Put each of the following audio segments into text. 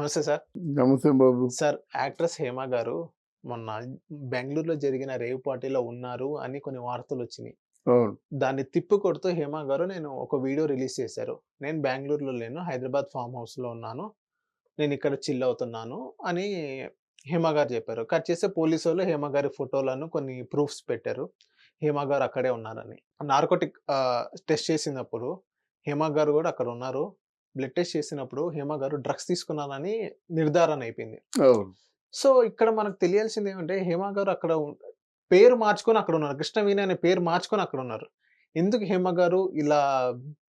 నమస్తే సార్. నమస్తే బాబు. Sir, actress Hema గారు మొన్న బెంగుళూరులో జరిగిన రేవ్ పార్టీలో ఉన్నారు అని కొన్ని వార్తలొచ్చినియి. అవును. దాన్ని తిప్పికొడుతూ హేమ గారు ఒక వీడియో రిలీజ్ చేశారు. నేను బెంగుళూరులో లేను. హైదరాబాద్ ఫార్మ్ హౌస్‌లో ఉన్నాను. నేనిక్కడ చిల్ అవుతున్నాను అని హేమ గారు చెప్పారు. కట్ చేస్తే పోలీసోళ్ళు హేమ గారి ఫోటోలను కొన్ని ప్రూఫ్స్ పెట్టారు. హేమ గారు అక్కడే ఉన్నారని. నార్కోటిక్ టెస్ట్ చేసినప్పుడు హేమ గారు గూడా అక్కడున్నారు. బ్లడ్ టెస్ట్ చేసినప్పుడు హేమ గారు డ్రగ్స్ తీసుకున్నారని నిర్ధారణ అయిపోయింది. అవును. సో, ఇక్కడ మనకు తెలియాల్సిందేమంటే హేమ గారు అక్కడ పేరు మార్చుకొని అక్కడున్నారు. కృష్ణవేణి అనే పేరు మార్చుకొని అక్కడున్నారు. ఎందుకు హేమ గారు ఇలా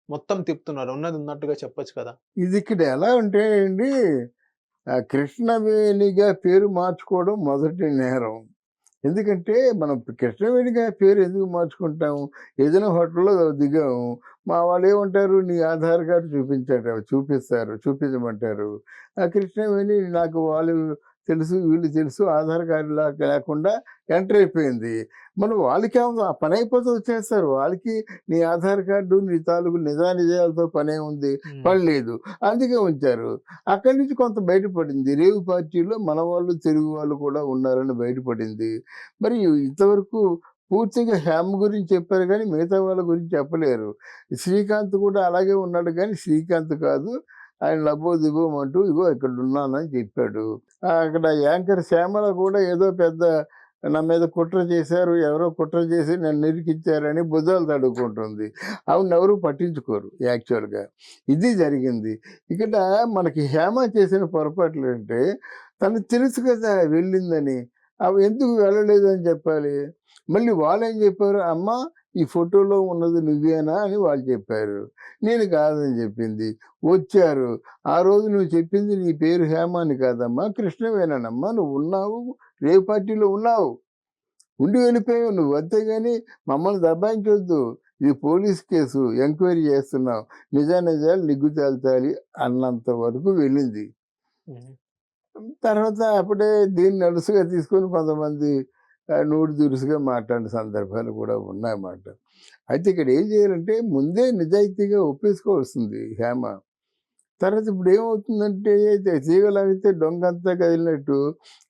మొత్తం తిప్పుతున్నారు? ఉన్నది ఉన్నట్టుగా చెప్పొచ్చు కదా! ఇది ఇక్కడ ఎలా అంటే అండి, కృష్ణవేణిగా పేరు మార్చుకోవడం మొదటి నేరం. ఎందుకంటే మనం కృష్ణవేణిగా పేరు ఎందుకు మార్చుకుంటాము? ఏదైనా హోటల్‌లో దిగాము. మా వాళ్ళేమంటారు, "నీ ఆధార్ కార్డ్ చూపిస్తారు. చూపించమంటారు." ఆ కృష్ణవేణి నాకు వాళ్ళు తెలుసు, వీళ్ళు తెలుసు, ఆధార్ కార్డ్ లేకుండా ఎంటర్ అయిపోయింది. మరి వాళ్ళకేముంది, ఆ పనయిపోతే వచ్చేస్తారు. వాళ్ళకి నీ ఆధార్ కార్డు, నీ తాలూకు నిజానిజాలతో పనేముంది? హ్మ్. పనిలేదు. అందుకే ఉంచారు. అక్కడి నుంచి కొంత బయటపడింది. రేవు పార్టీలో మన వాళ్ళు, తెలుగు వాళ్ళు కూడా ఉన్నారని బయటపడింది. మరి ఇంతవరకు పూర్తిగా హేమ గురించి చెప్పారు గానీ, మిగతా వాళ్ళ గురించి చెప్పలేరు. శ్రీకాంత్ కూడా అలాగే ఉన్నాడు గానీ, శ్రీకాంత్ కాదు. ఆయన లబోదిబోమంటూ ఇగో ఇక్కడున్నానని చెప్పాడు. అక్కడ యాంకర్ శ్యామల కూడా ఏదో పెద్ద నా మీద కుట్ర చేశారు, ఎవరో కుట్ర చేసి నన్ను ఇరికిచ్చారని భుజాలు తడుక్కుంటుంది. ఆవిడనెవరు పట్టించుకోరు యాక్చువల్‌గా. ఇది జరిగింది. ఇక్కడ మనకి హేమ చేసిన పొరపాట్లేంటే, తనకు తెలుసు కదా వెళ్ళిందని. ఆమె ఎందుకు వెళ్ళలేదని చెప్పాలి. మళ్ళీ వాళ్ళేం చెప్పారు, "అమ్మా ఈ ఫోటోలో ఉన్నది నువ్వేనా?" అని వాళ్ళు చెప్పారు. నేను కాదని చెప్పింది. వచ్చారు. "ఆ రోజు నువ్వు చెప్పింది నీ పేరు హేమ అని కాదమ్మా, కృష్ణవేణనమ్మా. నువ్వున్నావు. రేవ్ పార్టీలో ఉన్నావు. ఉండి వెళ్ళిపోయావు నువ్వు. అంతేగాని మమ్మల్ని దబాయించొద్దు. ఇది పోలీస్ కేసు. ఎంక్వైరీ చేస్తున్నాం. నిజానిజాలు నిగ్గు తేల్చాలి" అన్నంత వరకు వెళ్ళింది. హ్మ్. తర్వాత అప్పుడే దీన్ని అలుసుగా తీసుకొని కొంతమంది నోరు దురుసుగా మాట్లాడిన సందర్భాలు కూడా ఉన్నాయన్నమాట. అయితే ఇక్కడ ఏం చేయాలంటే ముందే నిజాయితీగా ఒప్పేసుకోవాల్సింది హేమ. తర్వాత ఇప్పుడు ఏమవుతుందంటే తీగలాగితే దొంగంతా కదిలినట్టు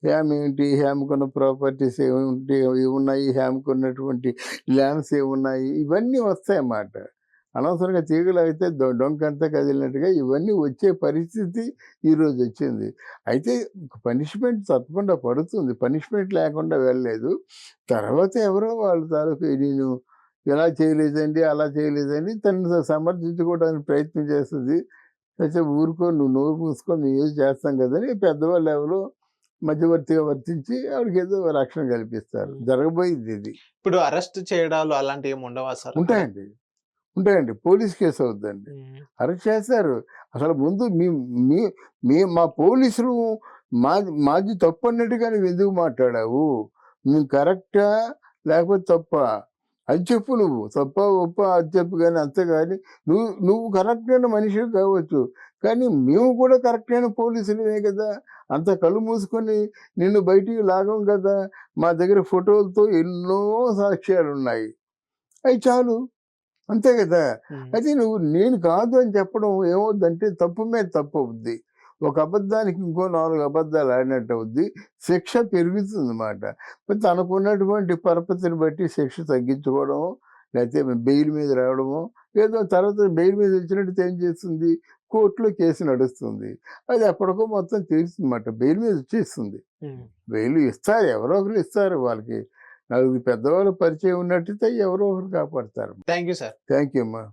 హేమ ఏంటి, హేమకున్న ప్రాపర్టీస్ ఏముంటే ఏమున్నాయి, హేమకున్నటువంటి ల్యాండ్స్ ఏమున్నాయి, ఇవన్నీ వస్తాయన్నమాట. అనవసరంగా తీగలాగితే డొంకంతా కదిలినట్టుగా ఇవన్నీ వచ్చే పరిస్థితి ఈరోజు వచ్చింది. అయితే పనిష్మెంట్ తప్పకుండా పడుతుంది. పనిష్మెంట్ లేకుండా వెళ్ళలేదు. తర్వాత ఎవరో వాళ్ళ తాలూకు నేను ఇలా చేయలేదండి, అలా చేయలేదండి తనను సమర్థించుకోవడానికి ప్రయత్నం చేస్తుంది. అయితే ఊరుకో, నువ్వు నోరు మూసుకొని మేము ఏదో చేస్తాం కదని పెద్దవాళ్ళు ఎవరో మధ్యవర్తిగా వర్తించి ఆవిడకేదో రక్షణ కల్పిస్తారు. హ్మ్. జరగబోయేది ఇది. ఇప్పుడు అరెస్ట్ చేయడాలు అలాంటియేమి ఉండవా సార్ అక్కడ? ఉంటాయండి. ఉంటాయండి. పోలీస్ కేస్ అవుద్దండి. హ్మ్. అరెస్ట్ చేస్తారు. అసలు ముందు మీ మీ మీ మా పోలీసులు మాది తప్పన్నట్టుగా నువ్వెందుకు మాట్లాడావు? మేము కరెక్టా? లేకపోతే తప్పా? అది చెప్పు నువ్వు. తప్పా, ఒప్పా అది చెప్పు గానీ, అంతేగాని నువ్వు నువ్వు కరెక్ట్ అయిన మనిషివి కావచ్చు. కానీ మేము కూడా కరెక్ట్ అయిన పోలీసులమే కదా! అంత కళ్ళు మూసుకొని నిన్ను బయటికి లాగం కదా! మా దగ్గర ఫోటోలతో ఎన్నో సాక్ష్యాలున్నాయి. అయి చాలు. అంతే గదా! హ్మ్. అయితే నువ్వు నేను కాదు అని చెప్పడం ఏమవుద్దంటే తప్పు మీద తప్పవుద్ది. ఒక అబద్ధానికి ఇంకో 4 అబద్ధాలు ఆడినట్టవుద్ది. శిక్ష పెరుగుతుందన్నమాట. మరి తనకున్నటువంటి పరపతిని బట్టి శిక్ష తగ్గించుకోవడమో, లేతే బెయిల్ మీద రావడమో, ఏదో తర్వాత బెయిల్ మీద వచ్చినట్టు ఏం చేస్తుంది, కోర్టులో కేసు నడుస్తుంది. అది ఎప్పటికో మొత్తం తీరుతుందన్నమాట. బెయిల్ మీద వచ్చేస్తుంది. హ్మ్. బెయిల్ ఇస్తారు. ఎవరో ఒకరు ఇస్తారు వాళ్ళకి. నలుగురు పెద్దవాళ్ళు పరిచయం ఉన్నట్టయితే ఎవరో ఒకరు కాపాడతారు. Thank you sir. Thank you అమ్మా.